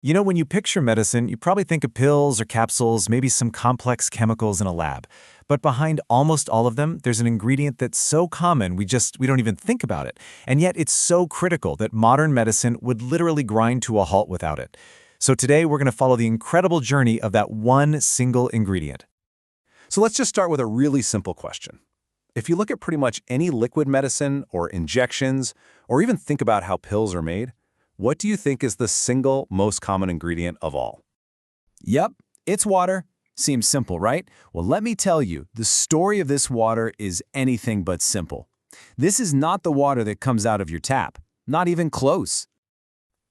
When you picture medicine, you probably think of pills or capsules, maybe some complex chemicals in a lab. But behind almost all of them, there's an ingredient that's so common we don't even think about it. And yet it's so critical that modern medicine would literally grind to a halt without it. So today we're going to follow the incredible journey of that one single ingredient. So let's just start with a really simple question. If you look at pretty much any liquid medicine or injections, or even think about how pills are made, what do you think is the single most common ingredient of all? Yep, it's water. Seems simple, right? Well, let me tell you, the story of this water is anything but simple. This is not the water that comes out of your tap. Not even close.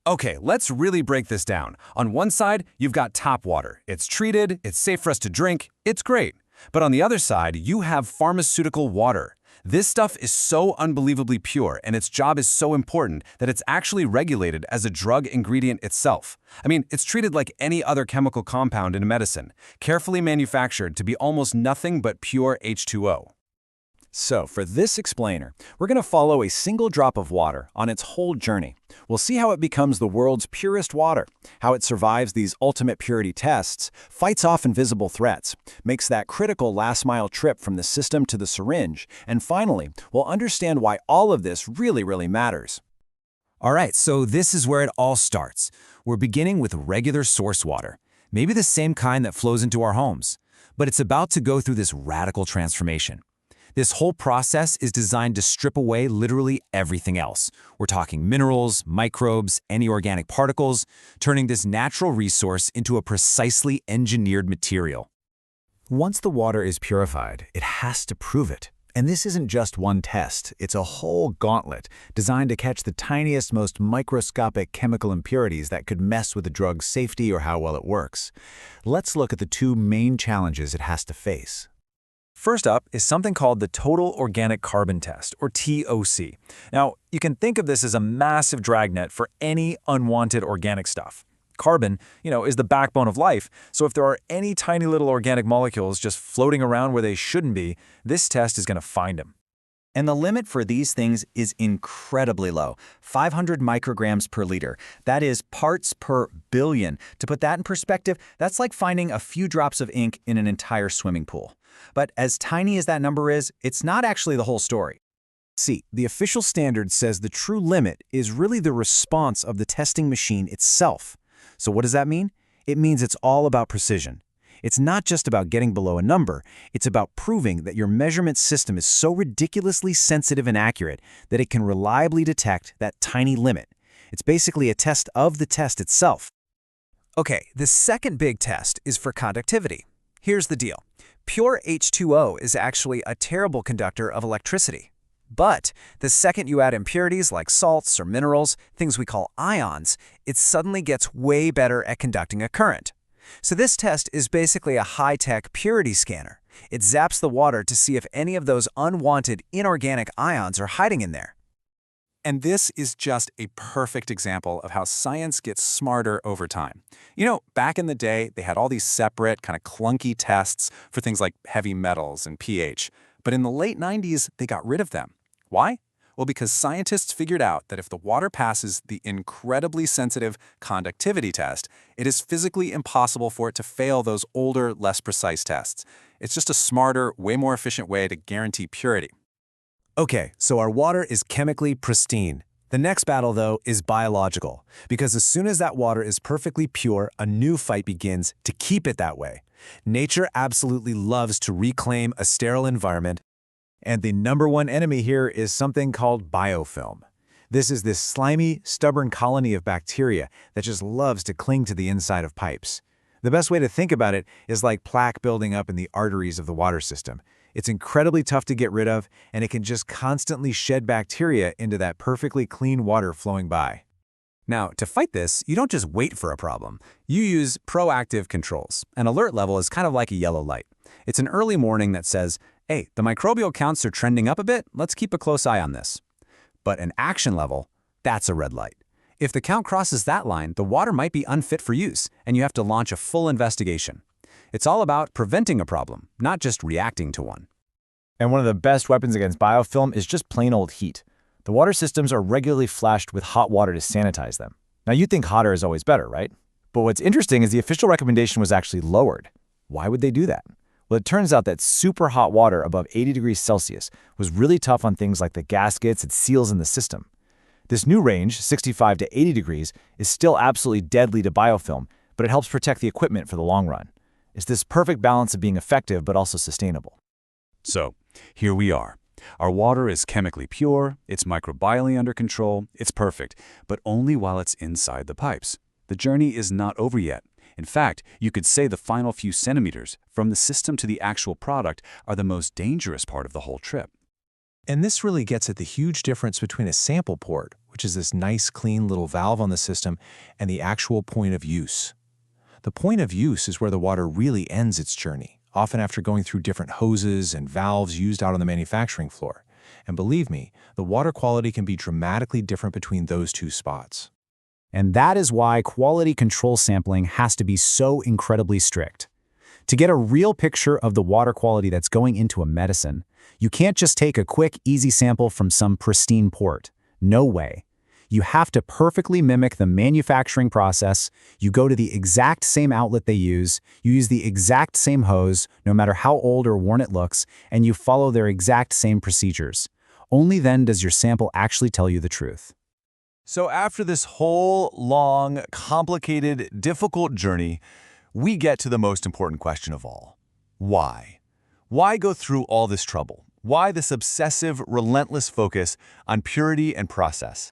Okay, let's really break this down. On one side, you've got tap water. It's treated, it's safe for us to drink, it's great. But on the other side, you have pharmaceutical water. This stuff is so unbelievably pure, and its job is so important that it's actually regulated as a drug ingredient itself. I mean, it's treated like any other chemical compound in medicine, carefully manufactured to be almost nothing but pure H2O. So, for this explainer, we're going to follow a single drop of water on its whole journey. We'll see how it becomes the world's purest water, how it survives these ultimate purity tests, fights off invisible threats, makes that critical last-mile trip from the system to the syringe, and finally, we'll understand why all of this really matters. All right, so this is where it all starts. We're beginning with regular source water, maybe the same kind that flows into our homes. But it's about to go through this radical transformation. This whole process is designed to strip away literally everything else. We're talking minerals, microbes, any organic particles, turning this natural resource into a precisely engineered material. Once the water is purified, it has to prove it. And this isn't just one test, it's a whole gauntlet designed to catch the tiniest, most microscopic chemical impurities that could mess with the drug's safety or how well it works. Let's look at the two main challenges it has to face. First up is something called the Total Organic Carbon Test, or TOC. Now, you can think of this as a massive dragnet for any unwanted organic stuff. Carbon, is the backbone of life, so if there are any tiny little organic molecules just floating around where they shouldn't be, this test is going to find them. And the limit for these things is incredibly low, 500 micrograms per liter. That is parts per billion. To put that in perspective, that's like finding a few drops of ink in an entire swimming pool. But as tiny as that number is, it's not actually the whole story. See, the official standard says the true limit is really the response of the testing machine itself. So what does that mean? It means it's all about precision. It's not just about getting below a number, it's about proving that your measurement system is so ridiculously sensitive and accurate that it can reliably detect that tiny limit. It's basically a test of the test itself. Okay, the second big test is for conductivity. Here's the deal. Pure H2O is actually a terrible conductor of electricity. But the second you add impurities like salts or minerals, things we call ions, it suddenly gets way better at conducting a current. So this test is basically a high-tech purity scanner. It zaps the water to see if any of those unwanted inorganic ions are hiding in there. And this is just a perfect example of how science gets smarter over time. Back in the day, they had all these separate, kind of clunky tests for things like heavy metals and pH. But in the late 90s, they got rid of them. Why? Well, because scientists figured out that if the water passes the incredibly sensitive conductivity test, it is physically impossible for it to fail those older, less precise tests. It's just a smarter, way more efficient way to guarantee purity. Okay, so our water is chemically pristine. The next battle, though, is biological, because as soon as that water is perfectly pure, a new fight begins to keep it that way. Nature absolutely loves to reclaim a sterile environment, and the number one enemy here is something called biofilm. This is this slimy, stubborn colony of bacteria that just loves to cling to the inside of pipes. The best way to think about it is like plaque building up in the arteries of the water system. It's incredibly tough to get rid of, and it can just constantly shed bacteria into that perfectly clean water flowing by. Now, to fight this, you don't just wait for a problem. You use proactive controls. An alert level is kind of like a yellow light. It's an early warning that says, hey, the microbial counts are trending up a bit, let's keep a close eye on this. But an action level, that's a red light. If the count crosses that line, the water might be unfit for use, and you have to launch a full investigation. It's all about preventing a problem, not just reacting to one. And one of the best weapons against biofilm is just plain old heat. The water systems are regularly flashed with hot water to sanitize them. Now you'd think hotter is always better, right? But what's interesting is the official recommendation was actually lowered. Why would they do that? Well, it turns out that super hot water above 80 degrees Celsius was really tough on things like the gaskets and seals in the system. This new range, 65 to 80 degrees, is still absolutely deadly to biofilm, but it helps protect the equipment for the long run. It's this perfect balance of being effective but also sustainable. So, here we are. Our water is chemically pure, it's microbially under control, it's perfect, but only while it's inside the pipes. The journey is not over yet. In fact, you could say the final few centimeters, from the system to the actual product, are the most dangerous part of the whole trip. And this really gets at the huge difference between a sample port, which is this nice, clean little valve on the system, and the actual point of use. The point of use is where the water really ends its journey, often after going through different hoses and valves used out on the manufacturing floor. And believe me, the water quality can be dramatically different between those two spots. And that is why quality control sampling has to be so incredibly strict. To get a real picture of the water quality that's going into a medicine, you can't just take a quick, easy sample from some pristine port. No way. You have to perfectly mimic the manufacturing process, you go to the exact same outlet they use, you use the exact same hose, no matter how old or worn it looks, and you follow their exact same procedures. Only then does your sample actually tell you the truth. So after this whole long, complicated, difficult journey, we get to the most important question of all. Why? Why go through all this trouble? Why this obsessive, relentless focus on purity and process?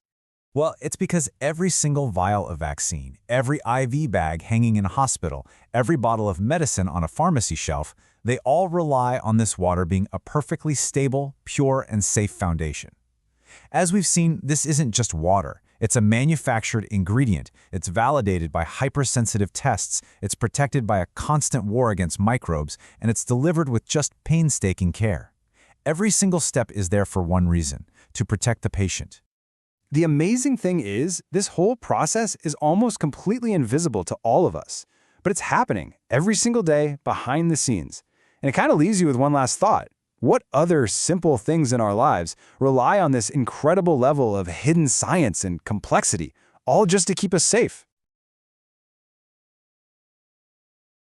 Well, it's because every single vial of vaccine, every IV bag hanging in a hospital, every bottle of medicine on a pharmacy shelf, they all rely on this water being a perfectly stable, pure, and safe foundation. As we've seen, this isn't just water. It's a manufactured ingredient. It's validated by hypersensitive tests. It's protected by a constant war against microbes, and it's delivered with just painstaking care. Every single step is there for one reason: to protect the patient. The amazing thing is, this whole process is almost completely invisible to all of us, but it's happening every single day behind the scenes. And it kind of leaves you with one last thought. What other simple things in our lives rely on this incredible level of hidden science and complexity, all just to keep us safe?